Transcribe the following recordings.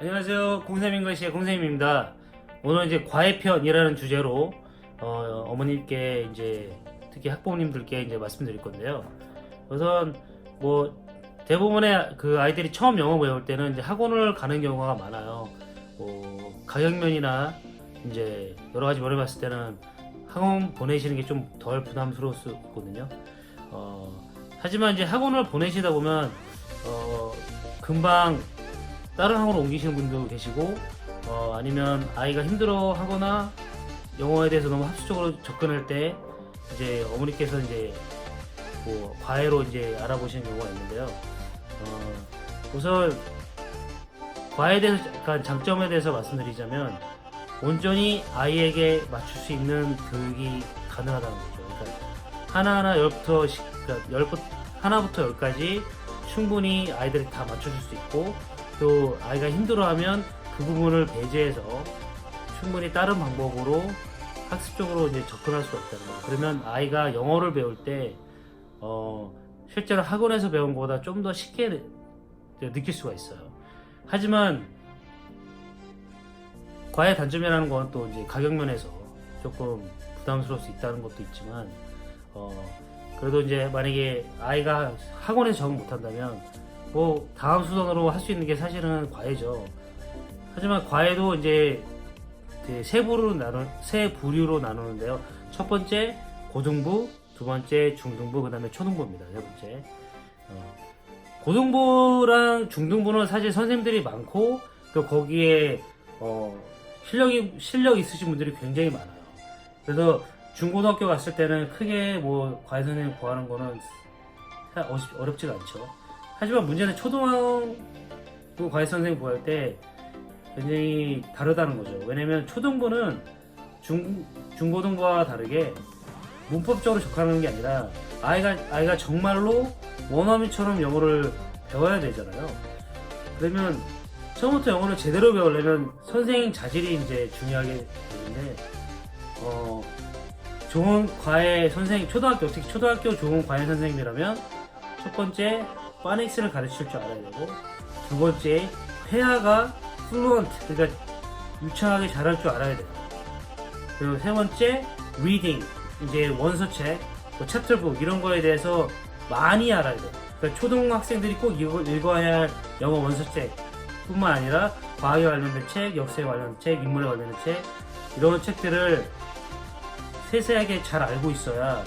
안녕하세요. 공쌤잉글리시의 공쌤입니다. 오늘 이제 과외편이라는 주제로 어머님께 이제 특히 학부모님들께 이제 말씀드릴 건데요. 우선 뭐 대부분의 그 아이들이 처음 영어 배울 때는 이제 학원을 가는 경우가 많아요. 뭐 가격면이나 이제 여러 가지 면을 봤을 때는 학원 보내시는 게 좀 덜 부담스러울 수 있거든요. 하지만 이제 학원을 보내시다 보면 금방 다른 학원으로 옮기시는 분도 계시고 아니면 아이가 힘들어 하거나 영어에 대해서 너무 학습적으로 접근할 때 이제 어머니께서 이제 뭐 과외로 이제 알아보시는 경우가 있는데요. 우선 과외에 대해서 약간 장점에 대해서 말씀드리자면 온전히 아이에게 맞출 수 있는 교육이 가능하다는 거죠. 그러니까 하나하나 하나부터 열까지 충분히 아이들이 다 맞춰줄 수 있고, 또 아이가 힘들어하면 그 부분을 배제해서 충분히 다른 방법으로 학습적으로 이제 접근할 수가 있다는 거예요. 그러면 아이가 영어를 배울 때 실제로 학원에서 배운 것보다 좀 더 쉽게 느낄 수가 있어요. 하지만 과외 단점이라는 건 또 이제 가격 면에서 조금 부담스러울 수 있다는 것도 있지만 그래도 이제 만약에 아이가 학원에서 적응 못한다면 뭐 다음 수단으로 할 수 있는 게 사실은 과외죠. 하지만 과외도 이제 세 부류로 나누는데요. 첫 번째 고등부, 두 번째 중등부, 그 다음에 초등부입니다. 세 번째 고등부랑 중등부는 사실 선생님들이 많고 또 거기에 실력 있으신 분들이 굉장히 많아요. 그래서 중고등학교 갔을 때는 크게 뭐 과외 선생님 구하는 거는 어렵지가 않죠. 하지만 문제는 초등학교 과외 선생님 구할 때 굉장히 다르다는 거죠. 왜냐면 초등부는 중고등부와 다르게 문법적으로 접근하는 게 아니라 아이가 정말로 원어민처럼 영어를 배워야 되잖아요. 그러면 처음부터 영어를 제대로 배우려면 선생님 자질이 이제 중요하게 되는데 좋은 과외 선생님, 특히 초등학교 좋은 과외 선생님이라면 첫 번째 파닉스를 가르칠 줄 알아야 되고, 두 번째 회화가 플루언트, 그러니까 유창하게 잘할 줄 알아야 돼요. 그리고 세 번째 리딩, 이제 원서책, 뭐 챕터북 이런 거에 대해서 많이 알아야 돼요. 그러니까 초등학생들이 꼭 읽어야 할 영어 원서책 뿐만 아니라 과학에 관련된 책, 역사에 관련된 책, 인물에 관련된 책, 이런 책들을 세세하게 잘 알고 있어야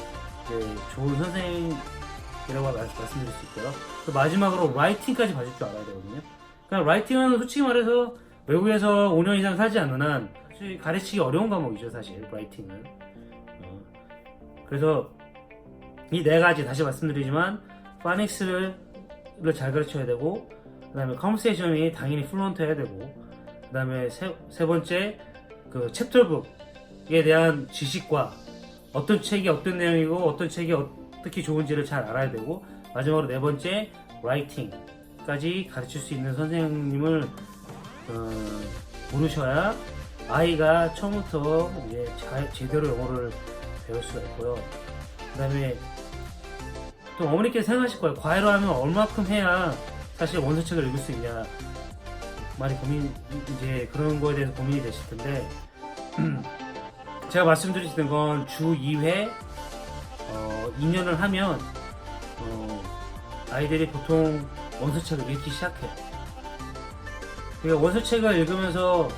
좋은 선생님이라고 말씀드릴 수 있고요. 또 마지막으로 라이팅까지 봐줄 줄 알아야 되거든요. 그러니까 라이팅은 솔직히 말해서 외국에서 5년 이상 살지 않는 한 가르치기 어려운 과목이죠, 사실 라이팅은. 그래서 이 네 가지 다시 말씀드리지만 파닉스를 잘 가르쳐야 되고, 그 다음에 컨버세이션이 당연히 플루언트 해야 되고, 그 다음에 세 번째 그 챕터북에 대한 지식과 어떤 책이 어떤 내용이고 어떤 책이 어떻게 좋은지를 잘 알아야 되고, 마지막으로 네 번째 라이팅까지 가르칠 수 있는 선생님을 고르셔야 아이가 처음부터 이제 제대로 영어를 배울 수가 있고요. 그 다음에 또 어머니께서 생각하실 거예요. 과외로 하면 얼마큼 해야 사실 원서책을 읽을 수 있냐, 많이 이제 그런 거에 대해서 고민이 되실 텐데 제가 말씀드리는 건 주 2회 2년을 하면 아이들이 보통 원서책을 읽기 시작해요. 그러니까 원서책을 읽으면서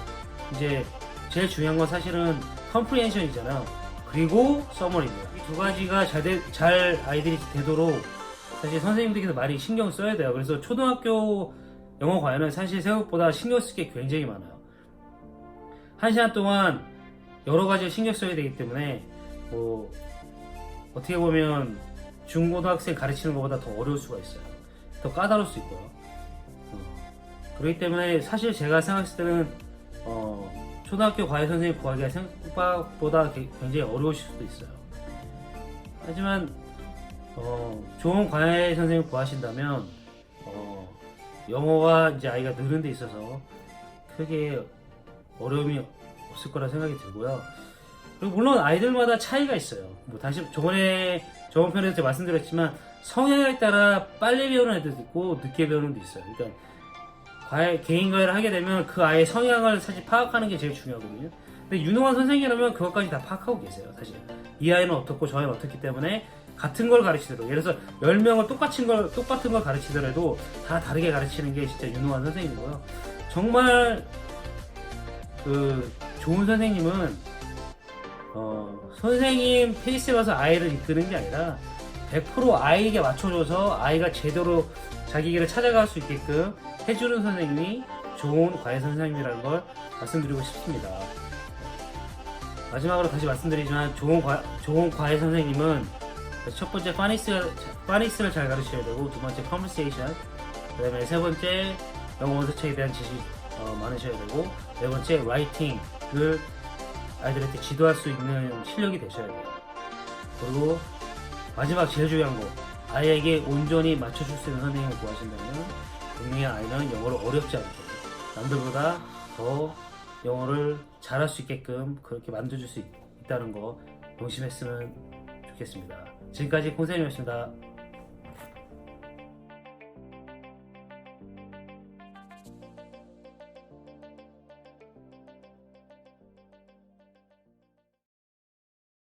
이제 제일 중요한 건 사실은 컴프리hension이잖아요. 그리고 서머리입니다. 이 두 가지가 잘 아이들이 되도록 사실 선생님들께서 많이 신경 써야 돼요. 그래서 초등학교 영어 과외는 사실 생각보다 신경 쓸 게 굉장히 많아요. 1시간 동안 여러 가지를 신경 써야 되기 때문에 뭐 어떻게 보면 중고등학생 가르치는 것보다 더 어려울 수가 있어요. 더 까다로울 수 있고요. 그렇기 때문에 사실 제가 생각했을 때는 초등학교 과외 선생님 구하기가 생각보다 굉장히 어려우실 수도 있어요. 하지만 좋은 과외 선생님 구하신다면 영어가 이제 아이가 느는 데 있어서 크게 어려움이 없을 거라 생각이 들고요. 그리고 물론 아이들마다 차이가 있어요. 뭐 다시 저번 편에서 말씀드렸지만 성향에 따라 빨리 배우는 애들도 있고 늦게 배우는 애들도 있어요. 그러니까 개인 과외를 하게 되면 그 아이의 성향을 사실 파악하는 게 제일 중요하거든요. 근데 유능한 선생이라면 그것까지 다 파악하고 계세요. 사실 이 아이는 어떻고 저 아이는 어떻기 때문에 같은 걸 가르치더라도, 예를 들어서 10명을 똑같은 걸 가르치더라도 다 다르게 가르치는 게 진짜 유능한 선생님이고요. 정말 좋은 선생님은 선생님 페이스에 와서 아이를 이끄는 게 아니라 100% 아이에게 맞춰줘서 아이가 제대로 자기 길을 찾아갈 수 있게끔 해주는 선생님이 좋은 과외 선생님이라는 걸 말씀드리고 싶습니다. 마지막으로 다시 말씀드리지만 좋은 과외 선생님은 첫 번째 파닉스를 잘 가르쳐야 되고, 두 번째 컨버세이션, 그 다음에 세 번째 영어 원서책에 대한 지식 많으셔야 되고, 네 번째 라이팅을 아이들한테 지도할 수 있는 실력이 되셔야 돼요. 그리고 마지막 제일 중요한 거, 아이에게 온전히 맞춰줄 수 있는 선생님을 구하신다면 분명히 아이는 영어를 어렵지 않게 남들보다 더 영어를 잘할 수 있게끔 그렇게 만들어줄 수 있다는 거 명심했으면 좋겠습니다. 지금까지 콩쌤이었습니다.